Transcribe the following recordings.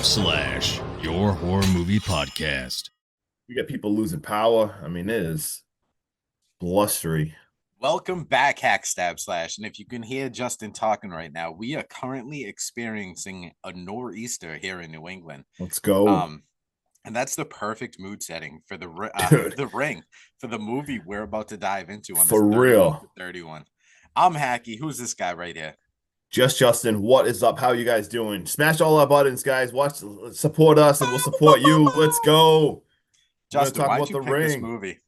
your horror movie podcast. We got people losing power. I mean, it is blustery. Welcome back, Hack Stab Slash. And if you can hear Justin talking right now, we are currently experiencing a nor'easter here in New England. Let's go. And that's the perfect mood setting for the Dude. the Ring, for the movie we're about to dive into on this For real. 31. I'm Hacky. Who's this guy right here? Just Justin, what is up? How you guys doing? Smash all our buttons, guys. Watch, support us, and we'll support you. Let's go. Justin, talk why'd about you The pick this Ring. movie?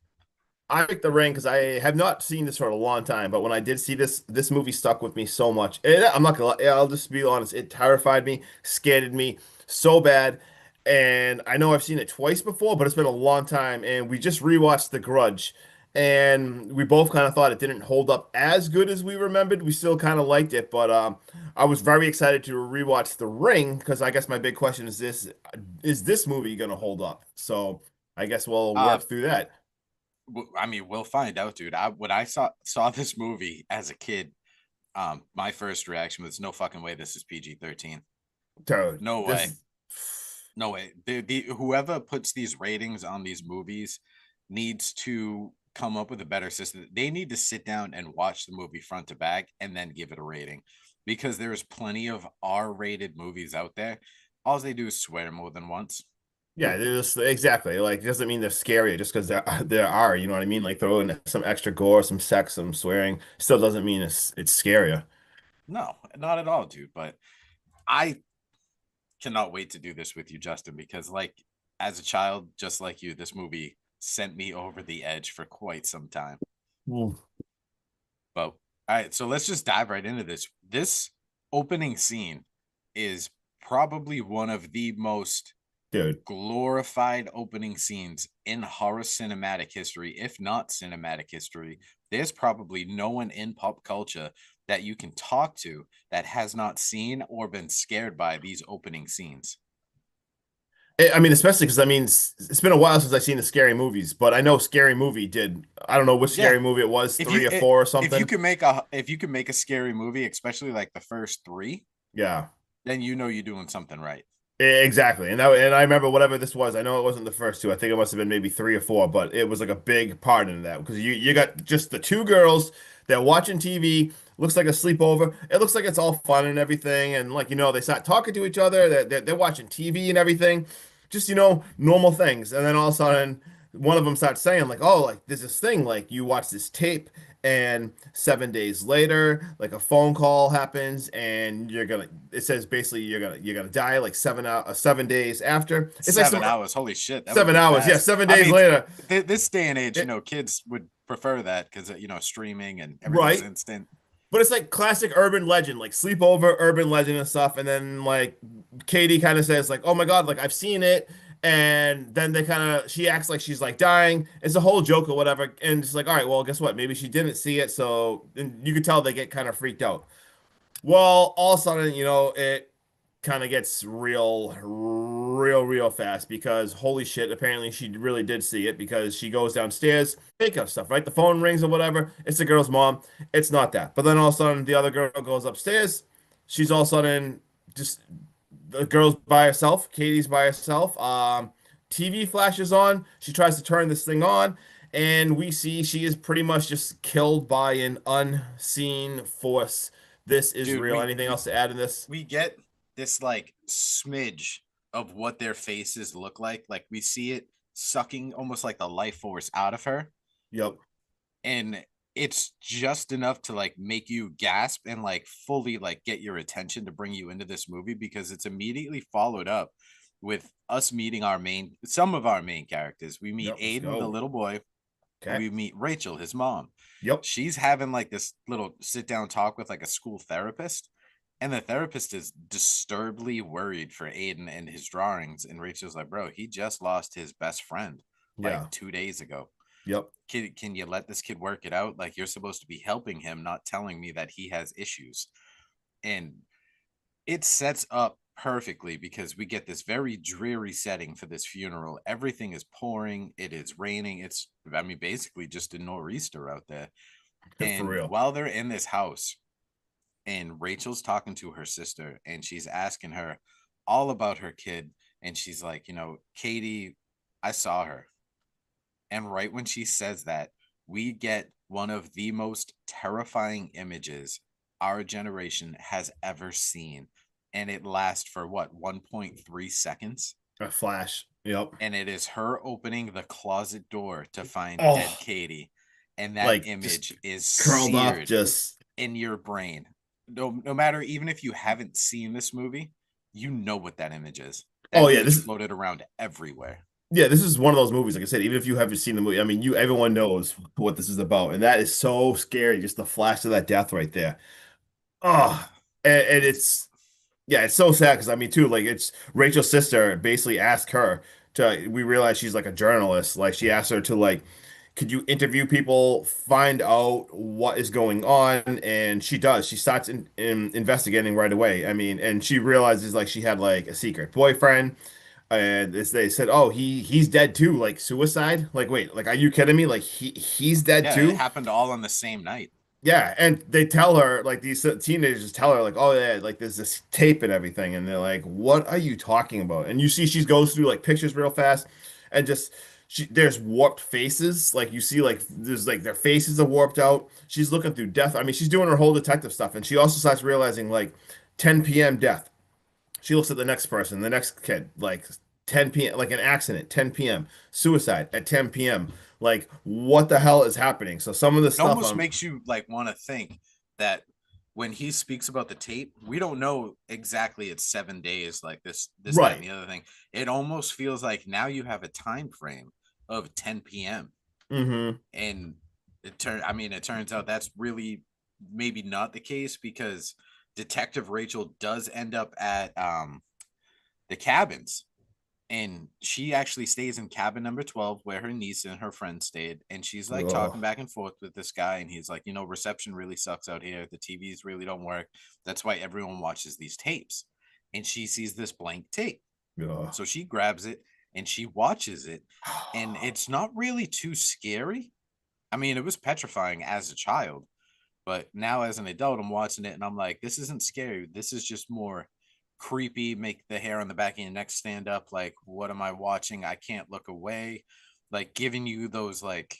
I picked The Ring because I have not seen this for a long time, but when I did see this movie stuck with me so much. I'm not gonna lie, I'll just be honest. It terrified me, scared me so bad. And I know I've seen it twice before, but it's been a long time. And we just rewatched The Grudge, and we both kind of thought it didn't hold up as good as we remembered. We still kind of liked it, but I was very excited to rewatch The Ring because I guess my big question is this movie gonna hold up? So I guess we'll work through that. I mean, we'll find out, dude. When I saw this movie as a kid, my first reaction was no fucking way this is PG-13. Dude, No way. No way. The whoever puts these ratings on these movies needs to come up with a better system. They need to sit down and watch the movie front to back and then give it a rating, because there's plenty of R-rated movies out there. All they do is swear more than once. Yeah, they're just exactly like it doesn't mean they're scary just because there are, you know what I mean? Like throw in some extra gore, some sex, some swearing, still doesn't mean it's scarier. No, not at all, dude. But I cannot wait to do this with you, Justin, because like as a child, just like you, this movie sent me over the edge for quite some time. Well, But all right, so let's just dive right into this. This opening scene is probably one of the most dude, glorified opening scenes in horror cinematic history, if not cinematic history. There's probably no one in pop culture that you can talk to that has not seen or been scared by these opening scenes. I mean, especially because I mean, it's been a while since I've seen the scary movies, but I know Scary Movie did. I don't know which Yeah. scary movie it was, If three you or four or something. if you can make a scary movie, especially like the first three, Yeah, then you know you're doing something right. exactly. And I remember whatever this was. I know it wasn't the first two. I think it must have been maybe three or four, but it was like a big part in that because you got just the two girls. They're watching TV. Looks like a sleepover. It looks like it's all fun and everything. And like, they start talking to each other. They're watching TV and everything. Just, normal things. And then all of a sudden, one of them starts saying like, oh, like there's this thing, like you watch this tape and 7 days later, like a phone call happens and it says basically you're gonna die like 7 days after. It's like 7 hours. Holy shit. That would 7 hours. be Yeah. fast. 7 days later. This day and age, It- kids would prefer that because streaming and everything's Right. instant. But it's like classic urban legend, like sleepover urban legend and stuff. And then like Katie kind of says like, "Oh my God, like I've seen it." And then she acts like she's like dying. It's a whole joke or whatever. And it's like, all right, well, guess what? Maybe she didn't see it. So and you could tell they get kind of freaked out. Well, all of a sudden, it kind of gets real fast because holy shit, apparently she really did see it because she goes downstairs, makeup stuff, right? The phone rings or whatever. It's the girl's mom. It's not that. But then all of a sudden, the other girl goes upstairs. She's all of a sudden just the girl's by herself. Katie's by herself. TV flashes on. She tries to turn this thing on. And we see she is pretty much just killed by an unseen force. This is Dude, real. Anything else to add in this? we get this like smidge of what their faces look like. Like we see it sucking almost like the life force out of her. Yep. And it's just enough to like make you gasp and like fully like get your attention to bring you into this movie, because it's immediately followed up with us meeting some of our main characters. We meet Yep, let's Aiden, the go. little boy. And Okay. we meet Rachel, his mom. Yep. She's having like this little sit down talk with like a school therapist. And the therapist is disturbedly worried for Aiden and his drawings. And Rachel's like, bro, he just lost his best friend Yeah. like 2 days ago. Yep. Can you let this kid work it out? Like, you're supposed to be helping him, not telling me that he has issues. And it sets up perfectly because we get this very dreary setting for this funeral. Everything is pouring, it is raining. It's, I mean, basically just a nor'easter out there. For And real. while they're in this house, and Rachel's talking to her sister, and she's asking her, all about her kid. And she's like, Katie, I saw her. And right when she says that, we get one of the most terrifying images our generation has ever seen. And it lasts for what, 1.3 seconds? A flash. Yep. And it is her opening the closet door to find dead Oh, Katie. And that like image just is curled up, seared just in your brain. No matter, even if you haven't seen this movie, you know what that image is. That oh yeah, image floated around everywhere. this is one of those movies. Like I said, even if you haven't seen the movie, I mean, everyone knows what this is about, and that is so scary. Just the flash of that death right there. Oh, and it's yeah, it's so sad because I mean, too, like it's Rachel's sister basically asked her to. We realize she's like a journalist. Like she asked her to like, could you interview people, find out what is going on, and she does. She starts in investigating right away. I mean, and she realizes like she had like a secret boyfriend. And they said, "Oh, he's dead too, like suicide." Like, wait, like, are you kidding me? Like, he's dead Yeah, it too? happened all on the same night. Yeah, and they tell her, like, these teenagers tell her, like, "Oh yeah, like there's this tape and everything," and they're like, "What are you talking about?" And you see, she goes through like pictures real fast, and just there's warped faces, like you see, like there's like their faces are warped out. She's looking through death. I mean, she's doing her whole detective stuff, and she also starts realizing like 10 p.m. death. She looks at the next person, the next kid, like 10 p.m., like an accident, 10 p.m., suicide at 10 p.m. Like, what the hell is happening? So some of the It stuff almost makes you like want to think that when he speaks about the tape, we don't know exactly it's 7 days, like that, and right. the other thing. It almost feels like now you have a time frame of 10 p.m. Mm-hmm. And it turns out that's really maybe not the case because Detective Rachel does end up at the cabins, and she actually stays in cabin number 12 where her niece and her friend stayed, and she's like talking Oh, back and forth with this guy, and he's like, reception really sucks out here, the TVs really don't work, that's why everyone watches these tapes. And she sees this blank tape, yeah. so she grabs it and she watches it, and it's not really too scary. I mean, it was petrifying as a child, but now as an adult, I'm watching it and I'm like, this isn't scary. This is just more creepy, make the hair on the back of your neck stand up. Like, what am I watching? I can't look away. Like giving you those like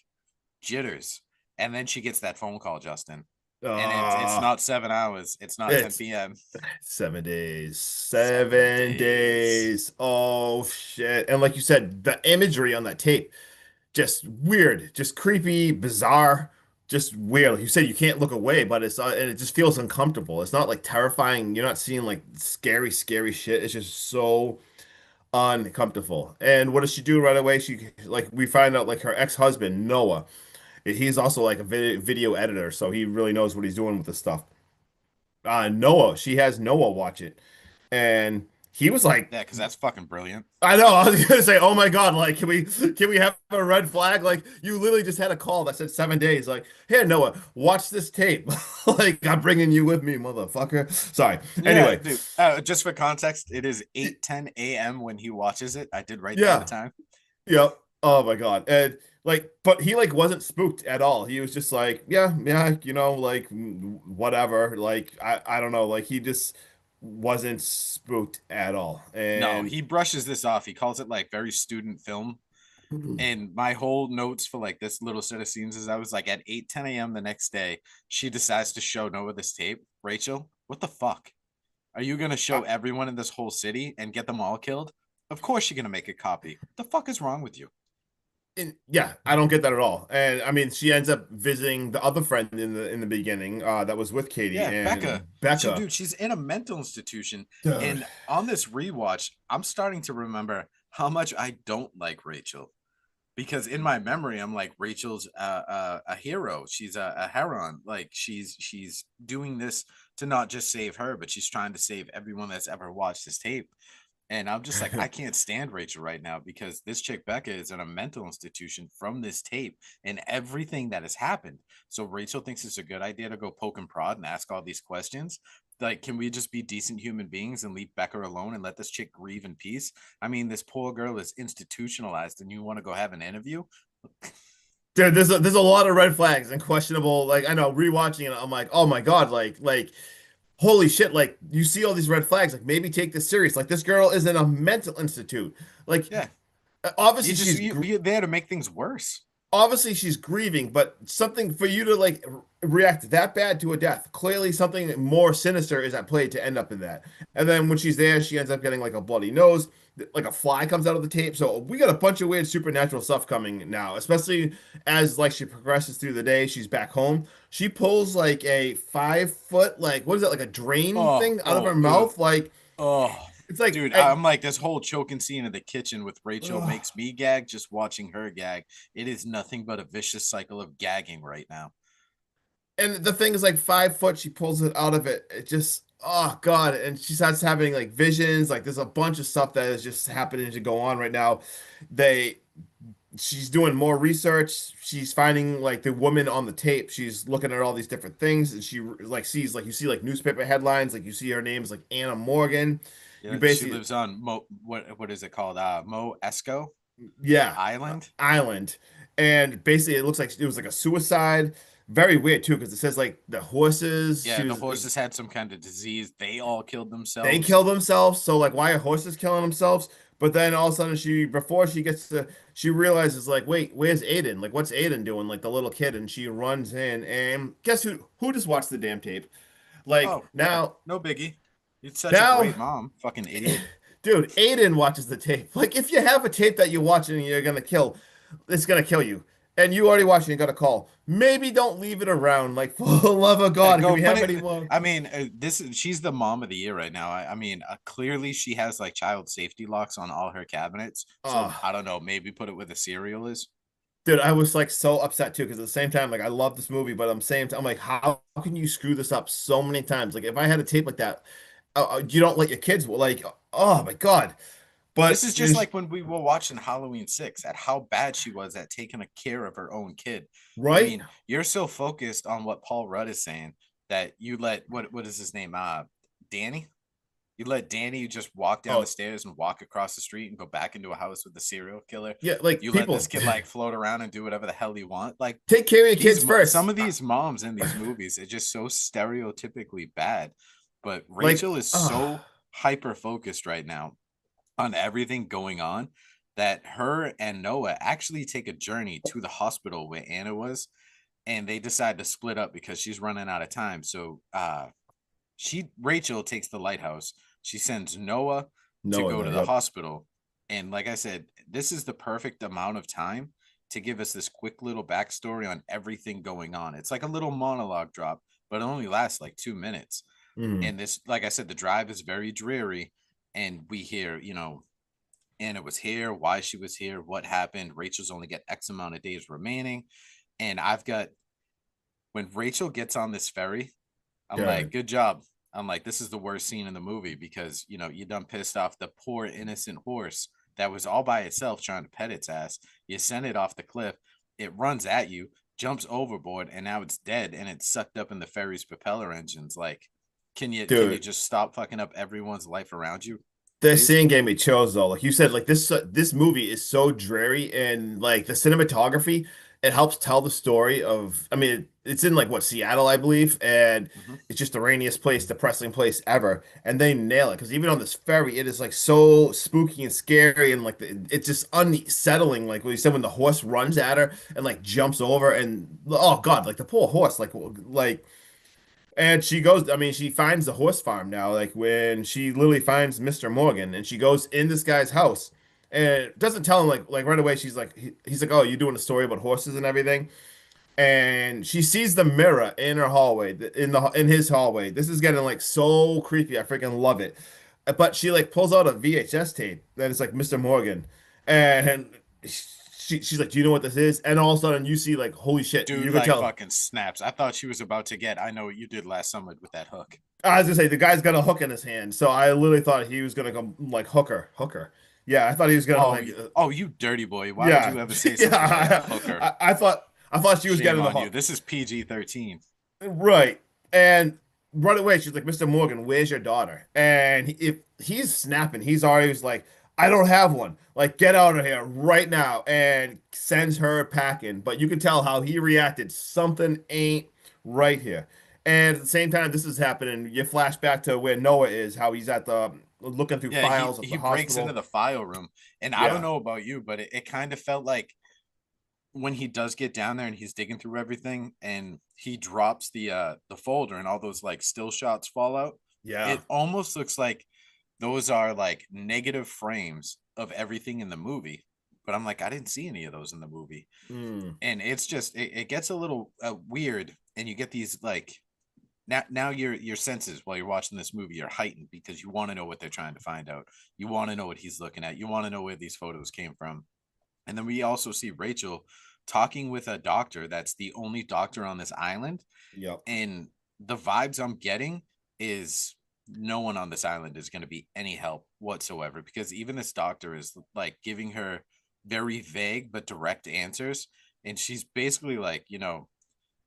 jitters. And then she gets that phone call, Justin. And it's Uh, not 7 hours. It's not it's 10 p.m. 7 days. 7 days. 7 days. Oh shit. And like you said, the imagery on that tape, just weird, just creepy, bizarre, just weird. Like you said, you can't look away, but and it just feels uncomfortable. It's not like terrifying. You're not seeing like scary, scary shit. It's just so uncomfortable. And what does she do right away? She like we find out like her ex-husband, Noah. He's also like a video editor, so he really knows what he's doing with the stuff. Noah, she has Noah watch it, and he was like, Yeah, because that's fucking brilliant. I know. I was gonna say, oh my God, like, can we have a red flag? Like, you literally just had a call that said 7 days. Like, here, Noah, watch this tape. Like, I'm bringing you with me, motherfucker. Sorry. Yeah, Anyway, dude. Just for context, it is 8:10 a.m. when he watches it. I did write down the yeah, time. yep. Oh my God. And like, but he like wasn't spooked at all. He was just like, yeah, yeah, like whatever. Like, I don't know. Like, he just wasn't spooked at all. No, And he brushes this off. He calls it like very student film. And my whole notes for like this little set of scenes is I was like at 8:10 a.m. the next day, she decides to show Noah this tape. Rachel, what the fuck? Are you gonna show everyone in this whole city and get them all killed? Of course you're gonna make a copy. What the fuck is wrong with you? yeah, I don't get that at all. And I mean, she ends up visiting the other friend in the beginning, that was with Katie Yeah, Becca. and Becca. Dude, she's in a mental institution. Dude. And on this rewatch, I'm starting to remember how much I don't like Rachel. Because in my memory, I'm like, Rachel's a hero. She's a heron. Like she's doing this to not just save her, but she's trying to save everyone that's ever watched this tape. And I'm just like, I can't stand Rachel right now because this chick Becca is in a mental institution from this tape and everything that has happened. So Rachel thinks it's a good idea to go poke and prod and ask all these questions. Like, can we just be decent human beings and leave Becca alone and let this chick grieve in peace? I mean, this poor girl is institutionalized, and you want to go have an interview? Dude, there's a lot of red flags and questionable. Like I know, rewatching it, I'm like, oh my God, like holy shit, like you see all these red flags, like maybe take this serious. Like this girl is in a mental institute. Like Yeah, obviously she's you're there to make things worse. obviously she's grieving, but something for you to like react that bad to a death, clearly something more sinister is at play to end up in that. And then when she's there, she ends up getting like a bloody nose, like a fly comes out of the tape. So we got a bunch of weird supernatural stuff coming now, especially as like she progresses through the day. She's back home. She pulls like a 5 foot, like what is it, like a drain Oh, thing out of her ugh. mouth, like Oh, it's like dude, I'm like this whole choking scene in the kitchen with Rachel ugh. makes me gag just watching her gag. It is nothing but a vicious cycle of gagging right now. And the thing is like 5 foot, she pulls it out of it. It just, oh God. And she starts having like visions. Like there's a bunch of stuff that is just happening to go on right now. They, she's doing more research. She's finding like the woman on the tape. She's looking at all these different things, and she like sees like you see like newspaper headlines. Like you see her name is like Anna Morgan. You Yeah, she basically, lives on what is it called? Mo Esco yeah, Island. island. And basically, it looks like it was like a suicide. Very weird too, because it says like the horses. Yeah, She the was horses had some kind of disease. They all killed they themselves. kill themselves. So like, why are horses killing themselves? But then all of a sudden, before she gets to, she realizes like, wait, where's Aiden? Like, what's Aiden doing? Like the little kid, and she runs in, and guess who? Who just watched the damn tape? Like Oh yeah, no biggie. You're such a now, great mom, fucking idiot. dude, Aiden watches the tape. Like if you have a tape that you're watching and you're gonna kill, it's gonna kill you. And you already watched it and got a call. Maybe don't leave it around. Like for the love of Yeah, God, can go we put have it. any more? I mean, she's the mom of the year right now. I mean, clearly she has like child safety locks on all her cabinets. So Oh, I don't know. Maybe put it where the cereal is. dude, I was like so upset too because at the same time, like I love this movie, but I'm like, how can you screw this up so many times? Like if I had a tape like that, you don't let your kids like, oh my God. This But is just like when we were watching Halloween 6 at how bad she was at taking care of her own kid. I right? mean, you're so focused on what Paul Rudd is saying that you let what is his name? Danny? You let Danny just walk down the Oh stairs and walk across the street and go back into a house with the serial killer. yeah, like You let this people kid like float around and do whatever the hell he want. Like take care of your kids some first. of these moms in these movies are just so stereotypically bad. But Like, Rachel is so hyper focused right now on everything going on that her and Noah actually take a journey to the hospital where Anna was, and they decide to split up because she's running out of time. So she Rachel takes the lighthouse. She sends Noah to no, go no, to the yep. hospital. And like I said, this is the perfect amount of time to give us this quick little backstory on everything going on. It's like a little monologue drop, but it only lasts like 2 minutes. Mhm. And this, like I said, the drive is very dreary. And we hear, Anna was here, why she was here, what happened. Rachel's only got X amount of days remaining. And I've got, when Rachel gets on this ferry, I'm like, Good. good job. I'm like, this is the worst scene in the movie because, you done pissed off the poor innocent horse that was all by itself trying to pet its ass. You send it off the cliff, it runs at you, jumps overboard, and now it's dead and it's sucked up in the ferry's propeller engines. Like, can you Dude, just stop fucking up everyone's life around you, this please? scene gave me chills though. Like you said, like this movie is so dreary and like the cinematography, it helps tell the story of. I mean, it's in like what Seattle, I believe, and Mhm. it's just the rainiest place, depressing place ever. And they nail it because even on this ferry, it is like so spooky and scary and like it's just unsettling. Like what you said when the horse runs at her and like jumps over and oh God, like the poor horse, like. And she goes, I mean, she finds the horse farm now, like when she literally finds Mr. Morgan and she goes in this guy's house and doesn't tell him like right away. She's like, he's like, oh, you're doing a story about horses and everything. And she sees the mirror in her hallway, in his hallway. This is getting like so creepy. I freaking love it. But she like pulls out a VHS tape that is like Mr. Morgan. And she's like, do you know what this is? And all of a sudden you see like, holy shit, Dude you could like tell. fucking snaps. I thought she was about to get I know what you did last summer with that hook. I was gonna say the guy's got a hook in his hand, so I literally thought he was gonna go like hooker. Yeah, I thought he was gonna Oh, like, oh, you dirty boy. Why would yeah, you ever say something like that? yeah. Hooker. I thought she was Shame getting the on you. hook, This is PG-13. right? And right away she's like, "Mr. Morgan, where's your daughter?" And if he's snapping, he's always like, "I don't have one. Like, get out of here right now!" And sends her packing. But you can tell how he reacted. Something ain't right here. And at the same time, this is happening. You flash back to where Noah is, how he's at the looking through Yeah, files of he the breaks into hospital. the file room, and I don't Yeah, know about you, but it kind of felt like when he does get down there and he's digging through everything and he drops the folder and all those like still shots fall out, yeah. it almost looks like those are like negative frames of everything in the movie. But I'm like, I didn't see any of those in the movie. Mm. And it's just it gets a little weird, and you get these like now your senses while you're watching this movie are heightened because you want to know what they're trying to find out. You want to know what he's looking at. You want to know where these photos came from. And then we also see Rachel talking with a doctor that's the only doctor on this island. Yep. And the vibes I'm getting is no one on this island is going to be any help whatsoever, because even this doctor is like giving her very vague but direct answers. And she's basically like,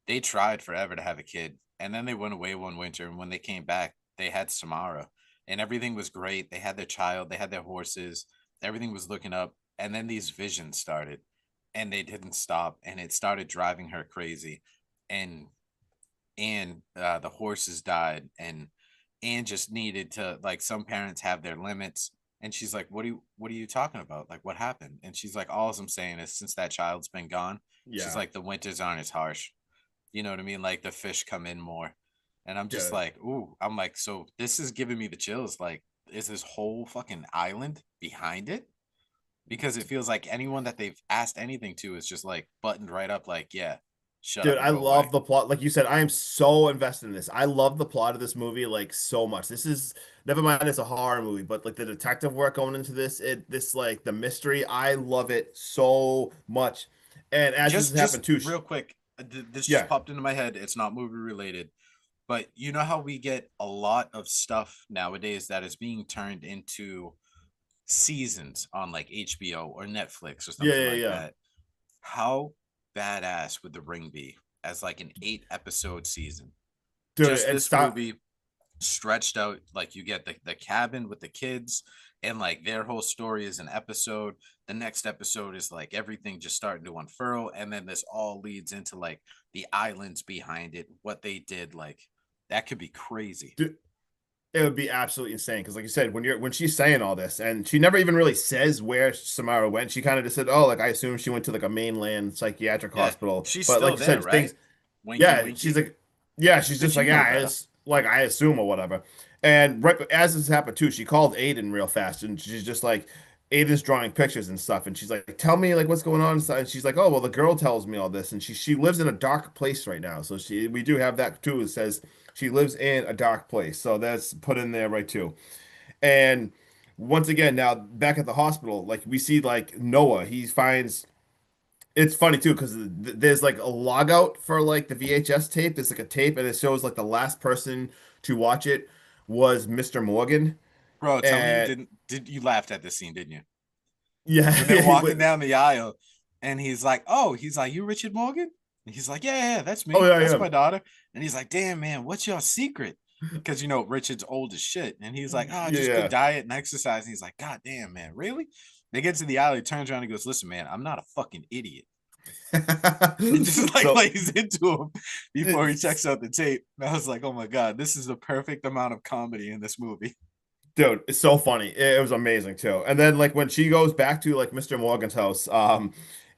they tried forever to have a kid, and then they went away one winter. And when they came back, they had Samara, and everything was great. They had their child, they had their horses, everything was looking up. And then these visions started, and they didn't stop, and it started driving her crazy. And the horses died, and just needed to, like, some parents have their limits. And she's like, what are you talking about? Like, what happened? And she's like, all I'm saying is since that child's been gone, she's Yeah. like, the winters aren't as harsh. You know what I mean? Like the fish come in more. And I'm just Good. like, ooh, I'm like, so this is giving me the chills. Like, is this whole fucking island behind it? Because it feels like anyone that they've asked anything to is just like buttoned right up, like, yeah, shut Dude, up and I go away. love the plot. Like you said, I am so invested in this. I love the plot of this movie like so much. This is never mind it's a horror movie, but like the detective work going into this like the mystery, I love it so much. And as this has Just happened too, real quick, this just yeah. popped into my head. It's not movie related, but you know how we get a lot of stuff nowadays that is being turned into seasons on like HBO or Netflix or Yeah, something yeah, like yeah. that. How badass would The Ring be as like an 8 episode season? Dude, Just and this stop. movie stretched out, like you get the cabin with the kids, and like their whole story is an episode. The next episode is like everything just starting to unfurl, and then this all leads into like the islands behind it, what they did. Like, that could be crazy. Dude, it would be absolutely insane because, like you said, when she's saying all this, and she never even really says where Samara went. She kind of just said, "Oh, like I assume she went to like a mainland psychiatric Yeah, hospital." she's But like still you there, said, right? things. Winky Yeah, she's winky. like, yeah, she's Bitch, just like, you know yeah, better. it's like I assume or whatever. And right as this happened too, she called Aiden real fast, and she's just like, Aiden's drawing pictures and stuff, and she's like, tell me like what's going on. And she's like, oh well, the girl tells me all this, and she lives in a dark place right now. So we do have that too. It says she lives in a dark place, so that's put in there right too. And once again, now back at the hospital, like we see like Noah, he finds it's funny too because there's like a logout for like the VHS tape. There's like a tape, and it shows like the last person to watch it was Mr. Morgan. Bro, tell me you And didn't. Did you laughed at this scene, didn't you? yeah, When they're walking down the aisle, and he's like, you Richard Morgan? And he's like, yeah, that's oh me. yeah, That's yeah, my daughter. And he's like, damn, man, what's your secret? Because Richard's old as shit. And he's like, oh, just good yeah. diet and exercise. And he's like, God damn, man, really? They get to the alley, turns around and goes, listen, man, I'm not a fucking idiot. He just like So lays into him before he it's checks out the tape. And I was like, oh my God, this is the perfect amount of comedy in this movie. dude, it's so funny. It was amazing too. And then like when she goes back to like Mr. Morgan's house,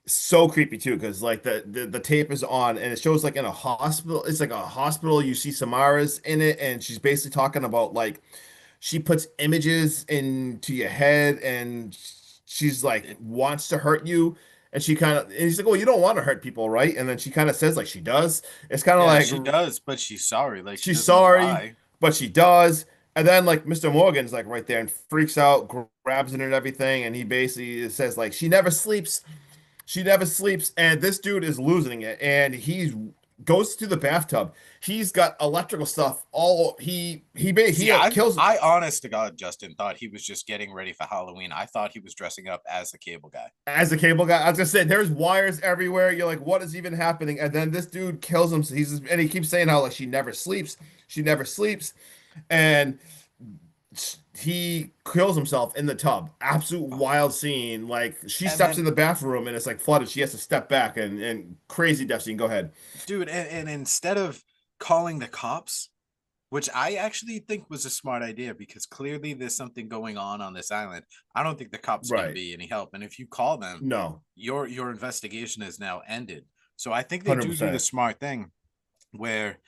so creepy too because like the tape is on and it shows like in a hospital. It's like a hospital. You see Samara's in it, and she's basically talking about like she puts images into your head and she's like It, wants to hurt you. And she kind of, and he's like, well, you don't want to hurt people, right? And then she kind of says like she does. It's kind of yeah, like she does, but she's sorry. Like, she she's doesn't know sorry, why. but she does. And then like Mr. Morgan's like right there and freaks out, grabs it and everything, and he basically says like she never sleeps, she never sleeps, and this dude is losing it, and he goes to the bathtub. He's got electrical stuff all See, he kills I honest to God, Justin, thought he was just getting ready for Halloween. I thought he was dressing up as the cable guy. as a cable guy. I was gonna say there's wires everywhere. You're like, what is even happening? And then this dude kills him. And he keeps saying how like she never sleeps, and he kills himself in the tub. Absolute wild scene. Like she And steps then, in the bathroom and it's like flooded. She has to step back and crazy death scene. Go ahead. dude, and instead of calling the cops, which I actually think was a smart idea because clearly there's something going on this island. I don't think the cops are going to Right. be any help, and if you call them, No. your investigation is now ended. So I think they do the 100%. smart thing where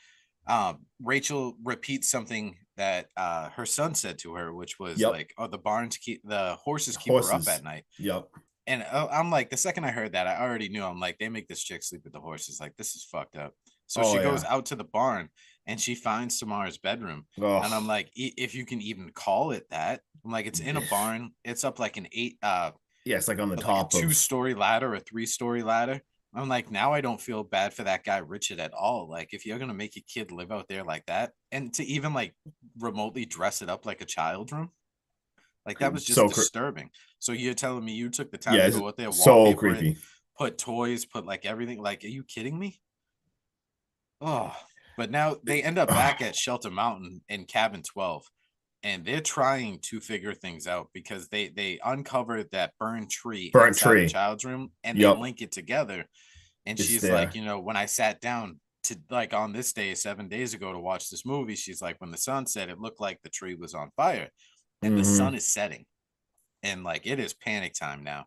Rachel repeats something that her son said to her, which was Yep. like, "Oh, the horses keep her up Horses. at night." Yep. And I'm like, the second I heard that, I already knew. I'm like, they make this chick sleep with the horses. Like, this is fucked up. So Oh she goes yeah. out to the barn and she finds Samara's bedroom. And I'm Oh. like, if you can even call it that, I'm like, it's in a barn. It's up like Yeah, it's like on the like a top of. two-story ladder, a three-story ladder. I'm like, now I don't feel bad for that guy Richard at all. Like, if you're gonna make a kid live out there like that, and to even like remotely dress it up like a child room, like that was just So disturbing. So you're telling me you took the time yeah, to it's go out there, so wallpaper it, creepy. put toys, put like everything. Like, are you kidding me? Oh, but now they end up back at Shelter Mountain in cabin 12, and they're trying to figure things out because they uncovered that burned tree Burnt inside the tree. child's room and they Yep. link it together. And It's she's like, there. when I sat down to like on this day 7 days ago to watch this movie, she's like, when the sun set, it looked like the tree was on fire, and the Mm-hmm. sun is setting, and like it is panic time now.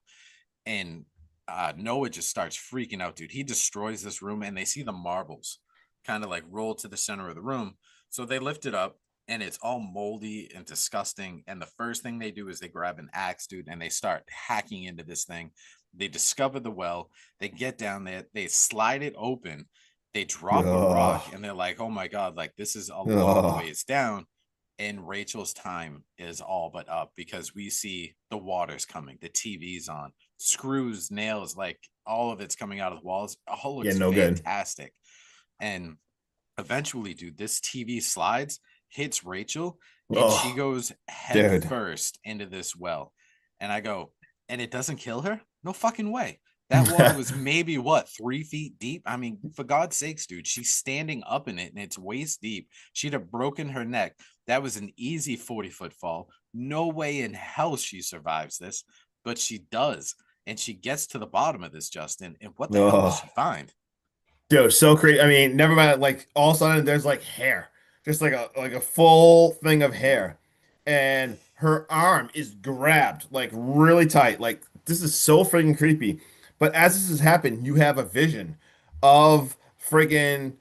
And Noah just starts freaking out, dude. He destroys this room, and they see the marbles kind of like roll to the center of the room. So they lift it up, and it's all moldy and disgusting. And the first thing they do is they grab an axe, dude, and they start hacking into this thing. They discover the well. They get down there. They slide it open. They drop a rock, Oh. and they're like, "Oh my god! Like this is a long Oh. ways down." And Rachel's time is all but up because we see the water's coming, the TV's on, screws, nails, like all of it's coming out of the walls. It all Yeah, looks no good. fantastic. And eventually, dude, this TV slides, hits Rachel, and she Oh, goes head dude. first into this well. And I go, and it doesn't kill her? No fucking way. That water was maybe what, 3 feet deep? I mean, for God's sakes, dude, she's standing up in it and it's waist deep. She'd have broken her neck. That was an easy 40-foot fall. No way in hell she survives this, but she does. And she gets to the bottom of this, Justin. And what the hell does Oh. she find? Dude, so crazy. I mean, never mind. Like all of a sudden, there's like hair, just like a full thing of hair, and her arm is grabbed like really tight. Like this is so freaking creepy. But as this has happened, you have a vision of friggin'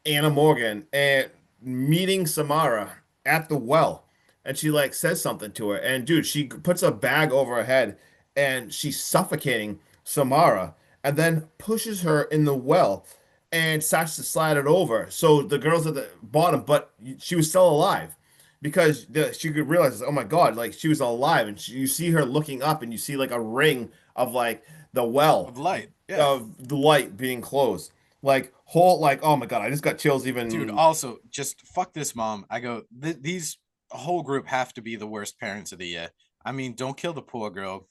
Anna Morgan and meeting Samara at the well, and she like says something to her, and dude, she puts a bag over her head, and she's suffocating Samara, and then pushes her in the well and starts to slide it over. So the girl's at the bottom, but she was still alive because she could realize, oh my God, like she was alive. And you see her looking up and you see like a ring of like the well Of light. Yeah. of the light being closed. Like whole, like, oh my God, I just got chills Dude, even. also, just fuck this mom. I go, these whole group have to be the worst parents of the year. I mean, don't kill the poor girl.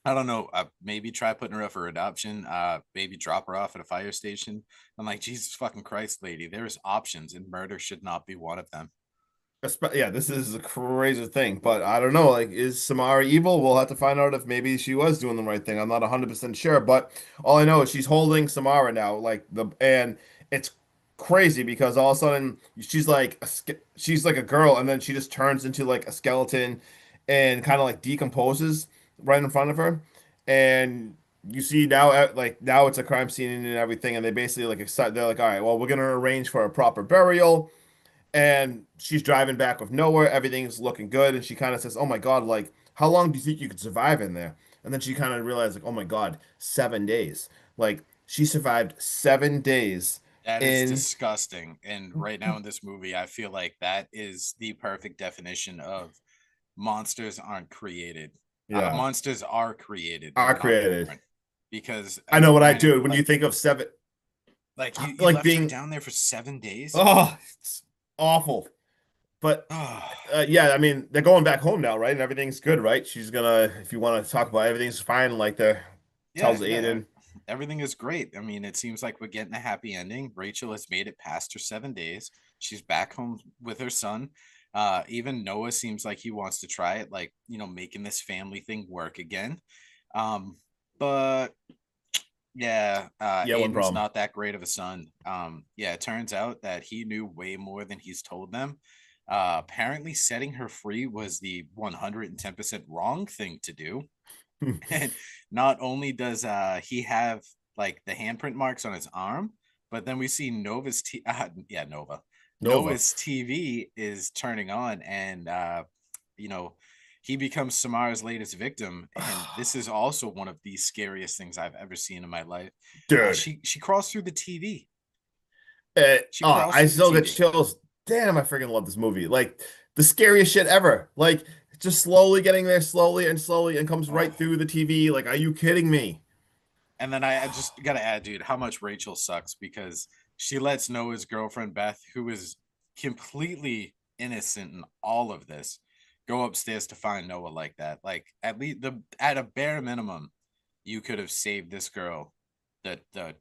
I don't know. Maybe try putting her up for adoption. Maybe drop her off at a fire station. I'm like, Jesus fucking Christ, lady. There's options, and murder should not be one of them. Yeah, this is a crazy thing, but I don't know. Like, is Samara evil? We'll have to find out if maybe she was doing the right thing. I'm not 100% sure, but all I know is she's holding Samara now, and it's crazy because all of a sudden she's like a girl, and then she just turns into like a skeleton, and kind of like decomposes right in front of her, and you see now, like now it's a crime scene and everything, and they basically like excite. They're like, all right, well, we're gonna arrange for a proper burial, and she's driving back with Noah. Everything's looking good, and she kind of says, "Oh my God, like how long do you think you could survive in there?" And then she kind of realized, like, "Oh my God, 7 days." Like she survived 7 days That is in. disgusting. And right now in this movie, I feel like that is the perfect definition of monsters aren't created. Yeah, Monsters are created. They're are not created. born. Because I know what I granted, do when you think of seven, like you like left her being, down there for 7 days. oh, it's awful. But Oh, yeah, I mean, they're going back home now, right? And everything's good, right? She's gonna, if you want to talk about everything's fine, like the yeah, tells yeah. Aiden. Everything is great. I mean, it seems like we're getting a happy ending. Rachel has made it past her 7 days. She's back home with her son. Even Noah seems like he wants to try it, like, making this family thing work again. Um, but Yeah, Yeah, one Aiden's problem. not that great of a son. Yeah, it turns out that he knew way more than he's told them. Apparently, setting her free was the 110% wrong thing to do. And not only does he have like the handprint marks on his arm, but then we see Nova. Nova. Noah's TV is turning on, and you know, he becomes Samara's latest victim. And this is also one of the scariest things I've ever seen in my life. Dude. She crawls through the TV. She Oh, crawls I through the still get TV. chills. Damn, I freaking love this movie. Like the scariest shit ever. Like just slowly getting there, slowly, and comes right Oh. through the TV. Like, are you kidding me? And then I just gotta add, dude, how much Rachel sucks because she lets Noah's girlfriend Beth, who is completely innocent in all of this, go upstairs to find Noah like that. Like at least at a bare minimum, you could have saved this girl the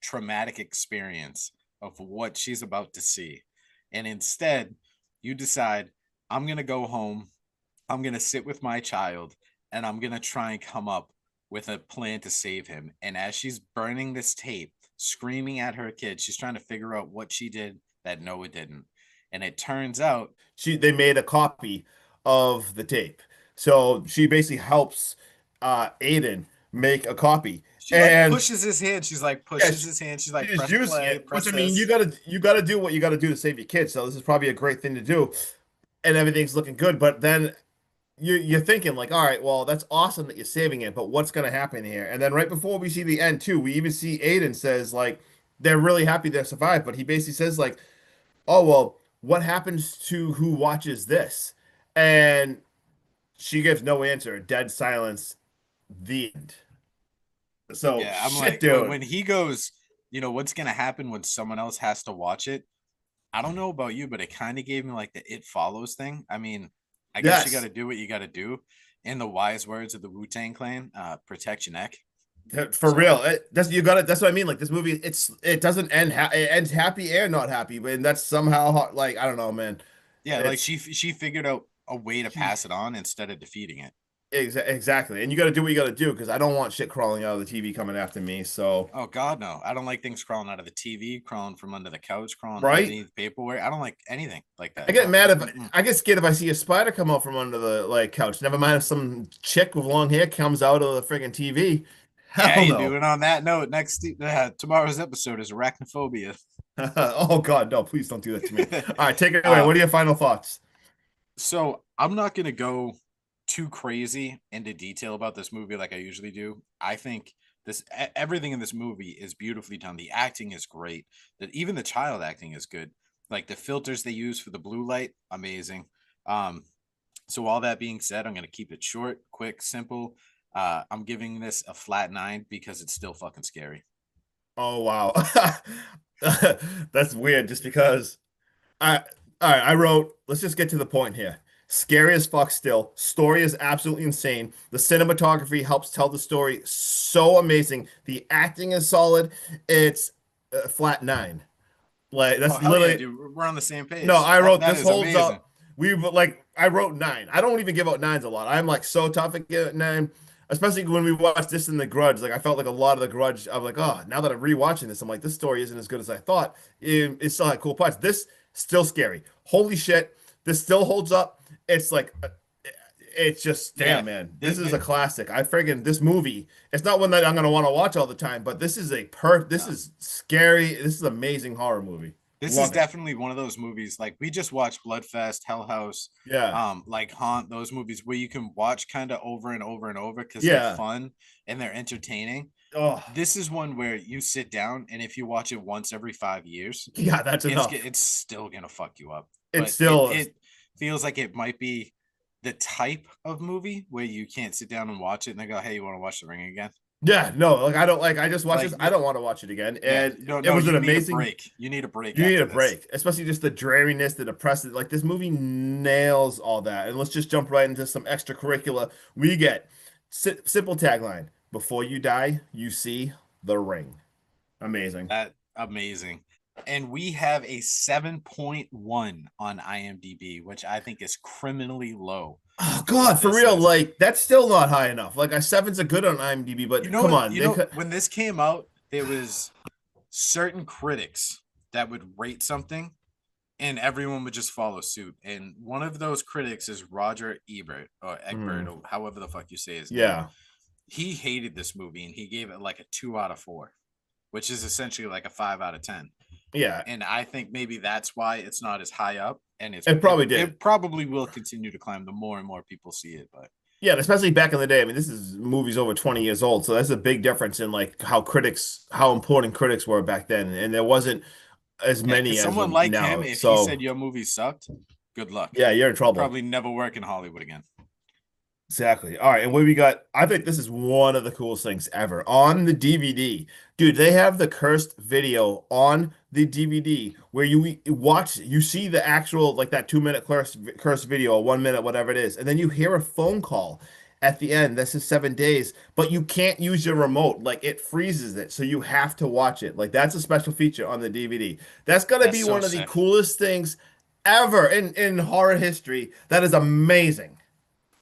traumatic experience of what she's about to see. And instead, you decide, I'm gonna go home, I'm gonna sit with my child, and I'm gonna try and come up with a plan to save him. And as she's burning this tape, screaming at her kid, she's trying to figure out what she did that Noah didn't. And it turns out, They made a copy of the tape. So she basically helps Aiden make a copy. she like And pushes his hand. She's like yeah, pushes his hand. She's she like, just press using play, it, which press I mean, this. you gotta do what you gotta do to save your kids. So this is probably a great thing to do, and everything's looking good. But then you're thinking like, all right, well, that's awesome that you're saving it, but what's gonna happen here? And then right before we see the end too, we even see Aiden says like they're really happy they survived, but he basically says like, oh well, what happens to who watches this? And she gives no answer, dead silence, the end. So Yeah, I'm shit, like, when dude. he goes, what's gonna happen when someone else has to watch it? I don't know about you, but it kind of gave me like the It Follows thing. I mean, I guess you got Yes. to do what you got to do. In the wise words of the Wu-Tang Clan, protect your neck. For So real, that's you got it. That's what I mean. Like this movie, it doesn't end. It ends happy and not happy, but that's somehow like I don't know, man. yeah, like It's she figured out a way to she pass it on instead of defeating it. exactly, and you got to do what you got to do because I don't want shit crawling out of the TV coming after me. So Oh God, no! I don't like things crawling out of the TV, crawling from under the couch, crawling right, underneath paperwork. I don't like anything like I that. get No. mad if Mm-mm-mm. I get scared if I see a spider come out from under the like couch. Never mind if some chick with long hair comes out of the friggin' TV. Yeah, Hell you do. no. And on that note, tomorrow's episode is arachnophobia. Oh God, no! Please don't do that to me. All right, take it away. uh, What are your final thoughts? So I'm not gonna go too crazy into detail about this movie like I usually do. I think everything in this movie is beautifully done. The acting is great. That even the child acting is good. Like the filters they use for the blue light, amazing. Um, so all that being said, I'm gonna keep it short, quick, simple. I'm giving this a flat 9 because it's still fucking scary. Oh wow. That's weird just because I all right, I wrote, let's just get to the point here. Scary as fuck still. Story is absolutely insane. The cinematography helps tell the story so amazing. The acting is solid. It's flat 9. Like Oh that's hell yeah, literally dude! We're on the same no, page. I wrote That this is holds amazing. up. Like I wrote 9. I don't even give out nines a lot. I'm like so tough at giving 9, especially when we watched this in The Grudge. Like I felt like a lot of The Grudge. I'm like, oh, now that I'm rewatching this, I'm like, this story isn't as good as I thought. It still had cool parts. This still scary. Holy shit, this still holds up. It's like, it's just Yeah, damn man, this is a the, classic. I friggin' this movie. It's not one that I'm gonna want to watch all the time, but this is This no. is scary. This is an amazing horror movie. This is Love it. definitely one of those movies. Like we just watched Bloodfest, Hell House, Yeah. like Haunt, those movies where you can watch kind of over and over and over because they're Yeah. fun and they're entertaining. Oh, This is one where you sit down and if you watch it once every 5 years, yeah, that's enough. it's still gonna fuck you up. It's But it still, it feels like it might be the type of movie where you can't sit down and watch it and they go, "Hey, you want to watch The Ring again?" yeah, no, like I don't like, I just watched Like, this. I don't want to watch it again. yeah, And no, it no, was an you need a amazing, break. You need a break you need after a this. break, especially just the dreariness, the depressive. Like this movie nails all that. And let's just jump right into some extracurricular. We get simple tagline: Before you die, you see the ring. Amazing. That amazing. And we have a 7.1 on IMDb, which I think is criminally low Oh for what God, for this real, is. like that's still not high enough. Like a seven's a good on IMDb, but come on, You they know, could. when this came out, there was certain critics that would rate something and everyone would just follow suit. And one of those critics is Roger Ebert or Egbert Mm, or however the fuck you say his name. yeah, He hated this movie and he gave it like a 2 out of 4, which is essentially like a 5 out of 10. yeah, And I think maybe that's why it's not as high up, and it probably did. it probably will continue to climb the more and more people see it. But Yeah, and especially back in the day. I mean, this is movies over 20 years old, so that's a big difference in like how important critics were back then, and there wasn't as yeah, because many as someone like him, now. if he So said your movie sucked, good luck. yeah, you're in trouble. Probably never work in Hollywood again. Exactly. All right, and what we got? I think this is one of the coolest things ever on the DVD, dude. They have the cursed video on the DVD where you watch, you see the actual like that 2 minute cursed video, or 1 minute, whatever it is, and then you hear a phone call at the end. This is 7 days, but you can't use your remote. Like it freezes it, so you have to watch it. Like that's a special feature on the DVD. That's gonna That's be so one of the sick. coolest things ever in horror history. That is amazing.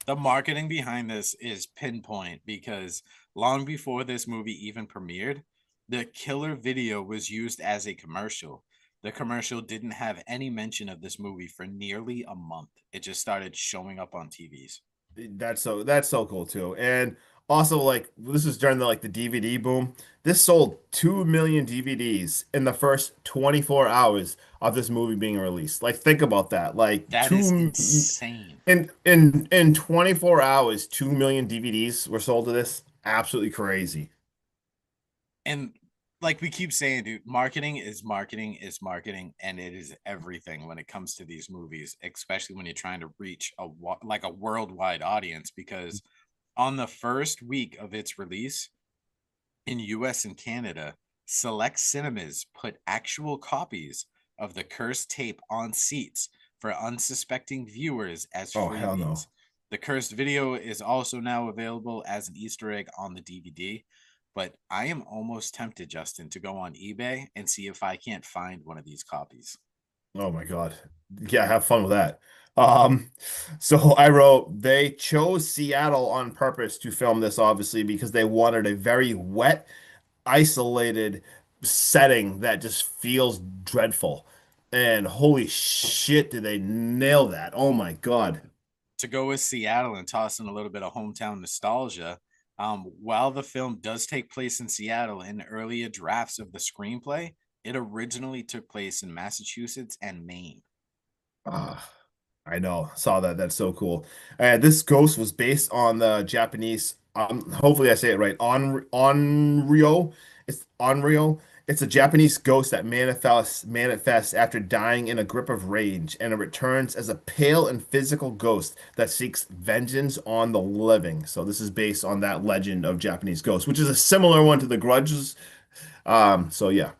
The marketing behind this is pinpoint because long before this movie even premiered, the killer video was used as a commercial. The commercial didn't have any mention of this movie for nearly a month. It just started showing up on TVs. That's so cool too. And also like this is during the DVD boom. This sold 2 million DVDs in the first 24 hours of this movie being released. Like think about that. Like That is two insane. in 24 hours, 2 million DVDs were sold to this. Absolutely crazy. And like we keep saying, dude, marketing is marketing is marketing, and it is everything when it comes to these movies, especially when you're trying to reach like a worldwide audience. Because on the first week of its release in US and Canada, select cinemas put actual copies of the cursed tape on seats for unsuspecting viewers as Oh hell freebies. no. The cursed video is also now available as an Easter egg on the DVD, but I am almost tempted, Justin, to go on eBay and see if I can't find one of these copies. Oh my God. Yeah, have fun with that. Um, so I wrote they chose Seattle on purpose to film this, obviously, because they wanted a very wet, isolated setting that just feels dreadful. And holy shit, did they nail that? Oh my God. To go with Seattle and toss in a little bit of hometown nostalgia, while the film does take place in Seattle, in earlier drafts of the screenplay, it originally took place in Massachusetts and Maine. Ah, I know. Saw that. That's so cool. This ghost was based on the Japanese. Hopefully I say it right. Onryo. It's Onryo. It's a Japanese ghost that manifests after dying in a grip of rage, and it returns as a pale and physical ghost that seeks vengeance on the living. So this is based on that legend of Japanese ghosts, which is a similar one to the Grudges. So yeah.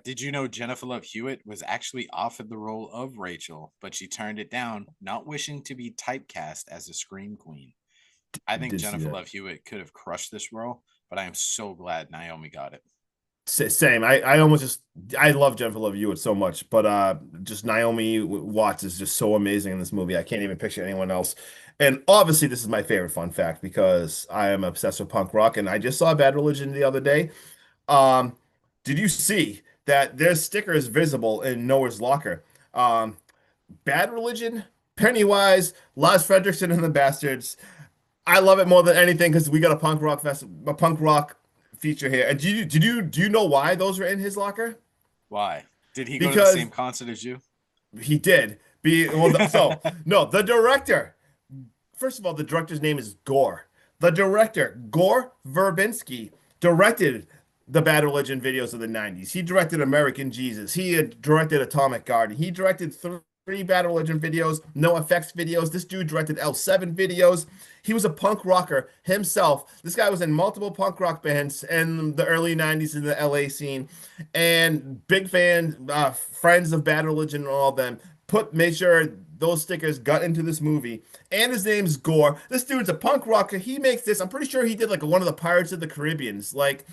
Did you know Jennifer Love Hewitt was actually offered the role of Rachel, but she turned it down, not wishing to be typecast as a scream queen? I think Did see Jennifer that. Love Hewitt could have crushed this role, but I am so glad Naomi got it. Same. I almost just I love Jennifer Love Hewitt so much, but just Naomi Watts is just so amazing in this movie. I can't even picture anyone else. And obviously, this is my favorite fun fact because I am obsessed with punk rock, and I just saw Bad Religion the other day. Um, did you see that there's stickers visible in Noah's locker? Bad Religion, Pennywise, Lars Fredrickson and the Bastards. I love it more than anything because we got a punk rock feature here. And do you know why those are in his locker? Why? Did he go to the Because same concert as you? he did. No, the director. First of all, the director's name is Gore. The director, Gore Verbinski, directed the Bad Religion videos of the 90s. He directed American Jesus. He had directed Atomic Garden. He directed three Bad Religion videos, No Effects videos. This dude directed L7 videos. He was a punk rocker himself. This guy was in multiple punk rock bands in the early 90s in the LA scene and big fan, friends of Bad Religion and all of them. Made sure those stickers got into this movie. And his name's Gore. This dude's a punk rocker. He makes this. I'm pretty sure he did like one of the Pirates of the Caribbeans. Like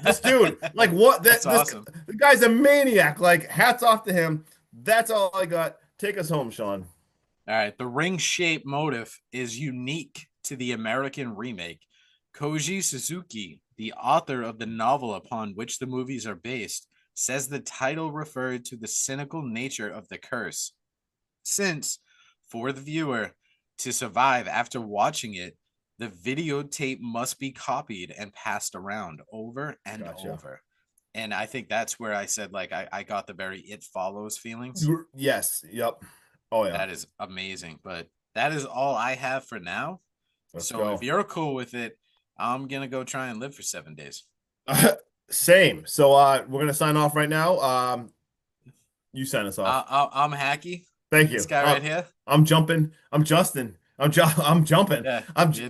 This dude, like what? That's awesome. The guy's a maniac. Like hats off to him. That's all I got. Take us home, Sean. All right. The ring shape motif is unique to the American remake. Koji Suzuki, the author of the novel upon which the movies are based, says the title referred to the cynical nature of the curse. Since, for the viewer to survive after watching it, the videotape must be copied and passed around over and over. And I think that's where I said, like, I got the very It Follows feelings. Yes. Yep. Oh, yeah. That is amazing. But that is all I have for now. Let's so go. if you're cool with it, I'm going to go try and live for 7 days. Same. So we're going to sign off right now. You sign us off. I'm Hacky. Thank you. This guy right here. I'm jumping. I'm Justin. I'm jumping. Yeah.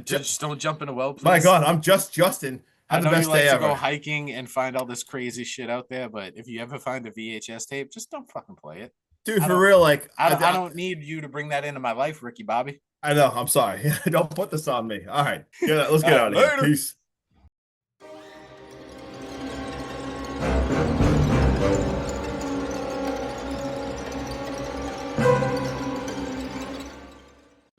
Just don't jump in a well, please. My God, I'm just Justin. I know you like to go hiking and find all this crazy shit out there, but if you ever find a VHS tape, just don't fucking play it. Dude, for real, like I don't need you to bring that into my life, Ricky Bobby. I know. I'm sorry. Don't put this on me. All right. Let's get out of here. Peace.